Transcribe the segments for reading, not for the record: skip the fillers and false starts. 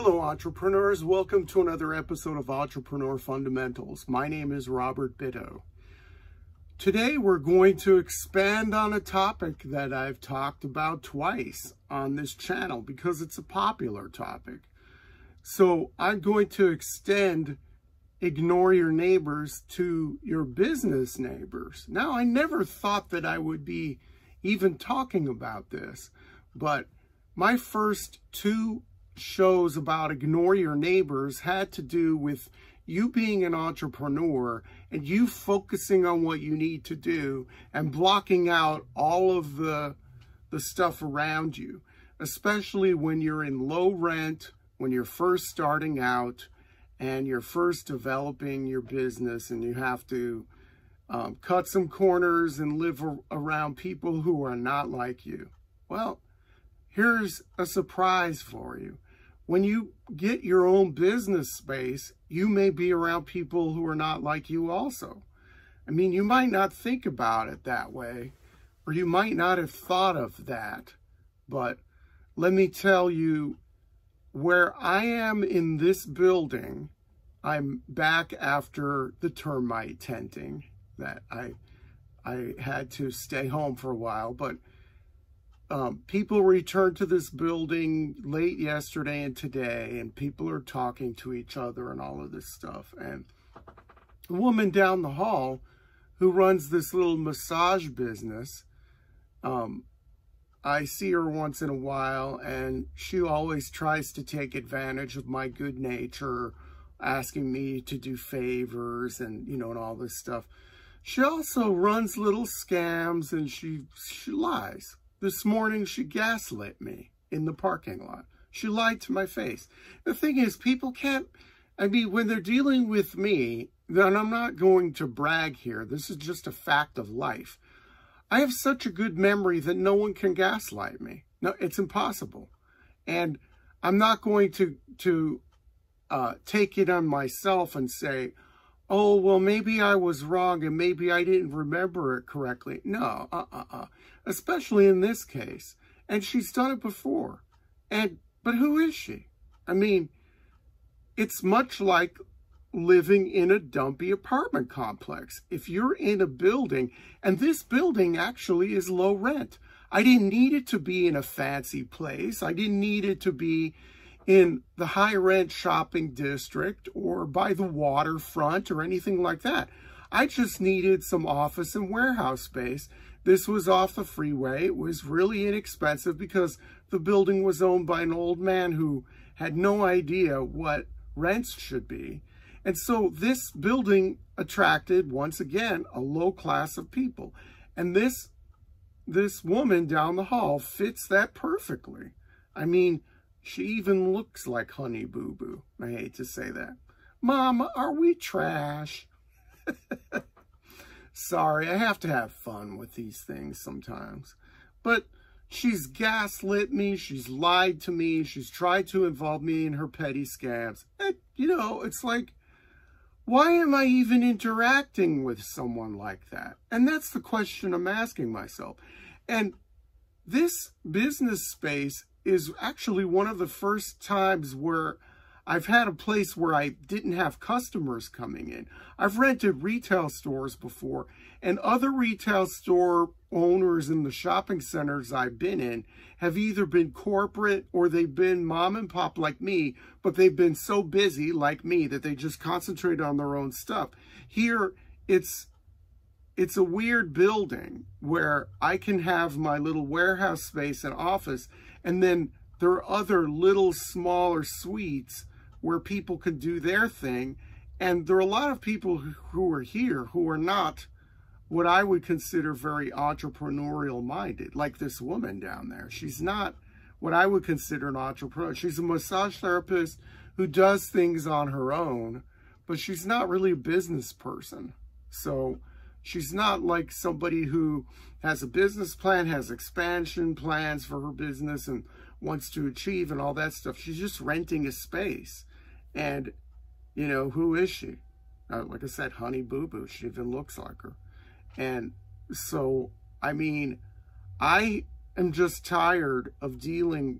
Hello entrepreneurs, welcome to another episode of Entrepreneur Fundamentals. My name is Robert Bitto. Today we're going to expand on a topic that I've talked about twice on this channel because it's a popular topic. So I'm going to extend ignore your neighbors to your business neighbors. Now, I never thought that I would be even talking about this, but my first two shows about ignore your neighbors had to do with you being an entrepreneur and you focusing on what you need to do and blocking out all of the stuff around you, especially when you're in low rent, when you're first starting out and you're first developing your business and you have to cut some corners and live around people who are not like you. Well, here's a surprise for you. When you get your own business space, you may be around people who are not like you also. I mean, you might not think about it that way, or you might not have thought of that. But let me tell you, where I am in this building, I'm back after the termite tenting that I had to stay home for a while, but people returned to this building late yesterday and today, and people are talking to each other and all of this stuff. And a woman down the hall who runs this little massage business, I see her once in a while, and she always tries to take advantage of my good nature, asking me to do favors and, you know, and all this stuff. She also runs little scams, and she lies. This morning, she gaslit me in the parking lot. She lied to my face. The thing is, people can't, I mean, when they're dealing with me, then I'm not going to brag here. This is just a fact of life. I have such a good memory that no one can gaslight me. No, it's impossible. And I'm not going to take it on myself and say, oh, well, maybe I was wrong and maybe I didn't remember it correctly. No, especially in this case. And she's done it before. But who is she? I mean, it's much like living in a dumpy apartment complex. If you're in a building, and this building actually is low rent. I didn't need it to be in a fancy place. I didn't need it to be in the high rent shopping district or by the waterfront or anything like that. I just needed some office and warehouse space. This was off the freeway. It was really inexpensive because the building was owned by an old man who had no idea what rents should be. And so this building attracted, once again, a low class of people. And this woman down the hall fits that perfectly. I mean, she even looks like Honey Boo Boo. I hate to say that. Mama, are we trash? Sorry, I have to have fun with these things sometimes. But she's gaslit me. She's lied to me. She's tried to involve me in her petty scams. And, you know, it's like, why am I even interacting with someone like that? And that's the question I'm asking myself. And this business space is actually one of the first times where I've had a place where I didn't have customers coming in. I've rented retail stores before, and other retail store owners in the shopping centers I've been in have either been corporate or they've been mom and pop like me, but they've been so busy like me that they just concentrate on their own stuff. Here, it's a weird building where I can have my little warehouse space and office, and then there are other little smaller suites where people can do their thing. And there are a lot of people who are here who are not what I would consider very entrepreneurial minded, like this woman down there. She's not what I would consider an entrepreneur. She's a massage therapist who does things on her own, but she's not really a business person. So she's not like somebody who has a business plan, has expansion plans for her business and wants to achieve and all that stuff. She's just renting a space. And, you know, who is she? Like I said, Honey Boo Boo. She even looks like her. And so, I mean, I am just tired of dealing.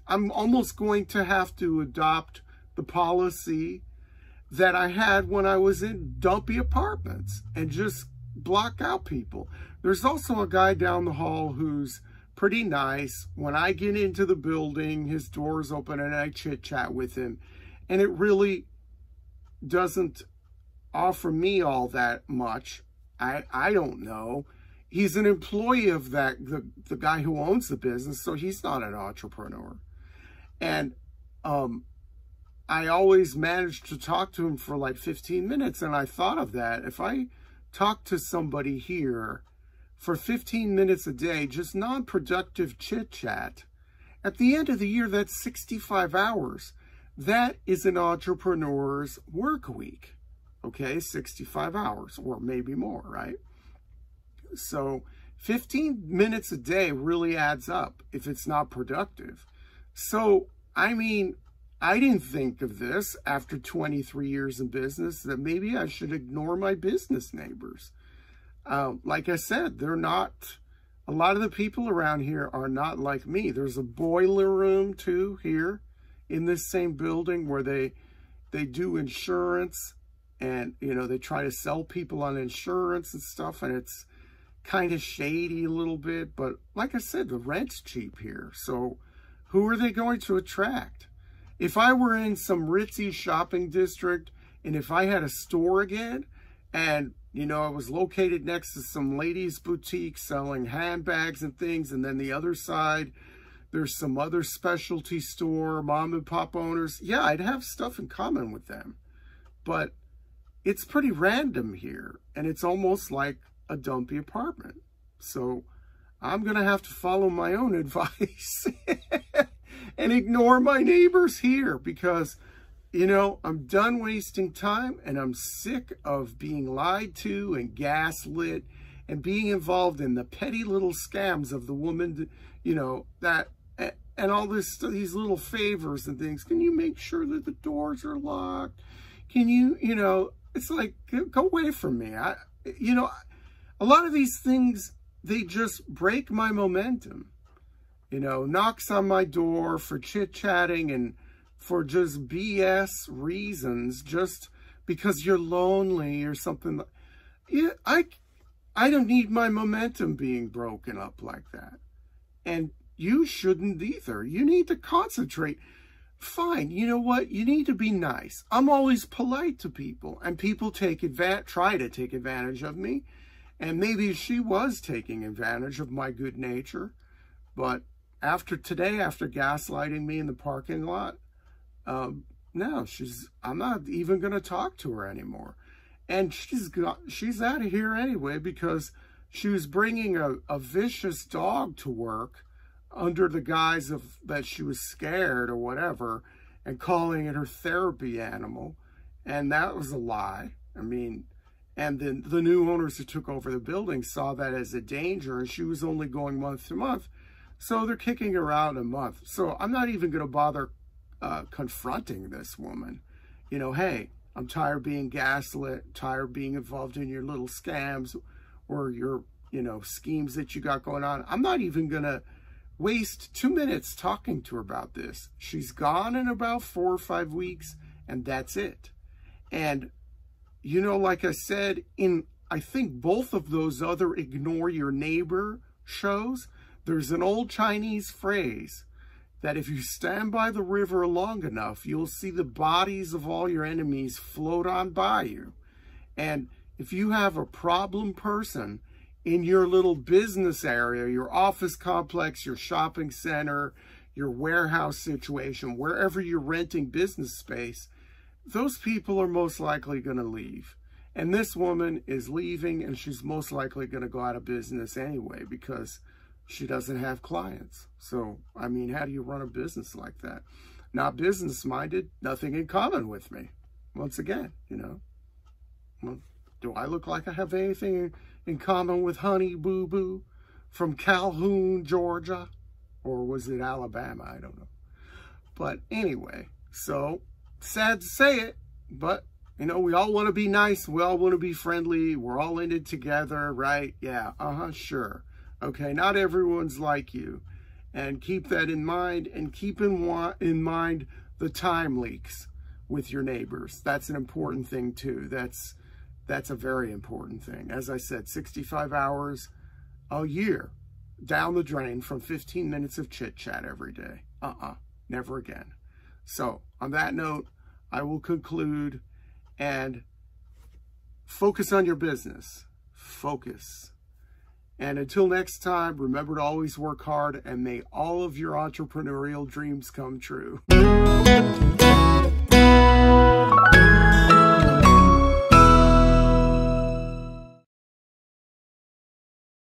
I'm almost going to have to adopt the policy that I had when I was in dumpy apartments and just block out people. There's also a guy down the hall who's pretty nice. When I get into the building, his door's open and I chit chat with him. And it really doesn't offer me all that much. I don't know. He's an employee of the guy who owns the business, so he's not an entrepreneur. And I always managed to talk to him for like 15 minutes, and I thought of that. If I talk to somebody here for 15 minutes a day, just non-productive chit-chat, at the end of the year, that's 65 hours. That is an entrepreneur's work week, okay? 65 hours, or maybe more, right? So 15 minutes a day really adds up if it's not productive. So, I mean, I didn't think of this after 23 years in business, that maybe I should ignore my business neighbors. Like I said, they're not, a lot of the people around here are not like me. There's a boiler room too here in this same building where they do insurance, and, you know, they try to sell people on insurance and stuff, and it's kind of shady a little bit. But like I said, the rent's cheap here. So who are they going to attract? If I were in some ritzy shopping district, and if I had a store again, and, you know, I was located next to some ladies' boutique selling handbags and things, and then the other side, there's some other specialty store, mom and pop owners, yeah, I'd have stuff in common with them. But it's pretty random here, and it's almost like a dumpy apartment. So I'm going to have to follow my own advice and ignore my neighbors here, because, you know, I'm done wasting time, and I'm sick of being lied to and gaslit and being involved in the petty little scams of the woman, you know, that, and all this, these little favors and things. Can you make sure that the doors are locked? Can you, you know, it's like, go away from me. You know, a lot of these things, they just break my momentum. You know, knocks on my door for chit-chatting and for just BS reasons, just because you're lonely or something. Yeah, I don't need my momentum being broken up like that. And you shouldn't either. You need to concentrate. Fine, you know what? You need to be nice. I'm always polite to people, and people try to take advantage of me. And maybe she was taking advantage of my good nature. But after today, after gaslighting me in the parking lot, no, I'm not even going to talk to her anymore. And she's out of here anyway, because she was bringing a vicious dog to work under the guise of that she was scared or whatever, and calling it her therapy animal. And that was a lie. I mean, and then the new owners who took over the building saw that as a danger, and she was only going month to month. So they're kicking her out a month. So I'm not even going to bother confronting this woman. You know, hey, I'm tired of being gaslit, tired of being involved in your little scams or your, you know, schemes that you got going on. I'm not even going to waste 2 minutes talking to her about this. She's gone in about 4 or 5 weeks, and that's it. And, you know, like I said, I think both of those other Ignore Your Neighbor shows, there's an old Chinese phrase that if you stand by the river long enough, you'll see the bodies of all your enemies float on by you. And if you have a problem person in your little business area, your office complex, your shopping center, your warehouse situation, wherever you're renting business space, those people are most likely going to leave. And this woman is leaving, and she's most likely going to go out of business anyway because she doesn't have clients. So, I mean, how do you run a business like that? Not business-minded, nothing in common with me. Once again, you know. Well, do I look like I have anything in common with Honey Boo Boo from Calhoun, Georgia? Or was it Alabama? I don't know. But anyway, so sad to say it, but, you know, we all want to be nice. We all want to be friendly. We're all in it together, right? Yeah, sure. Okay, not everyone's like you. And keep that in mind, and keep in mind the time leaks with your neighbors. That's an important thing too. That's a very important thing. As I said, 65 hours a year down the drain from 15 minutes of chit chat every day. Never again. So on that note, I will conclude and focus on your business. Focus. And until next time, remember to always work hard, and may all of your entrepreneurial dreams come true.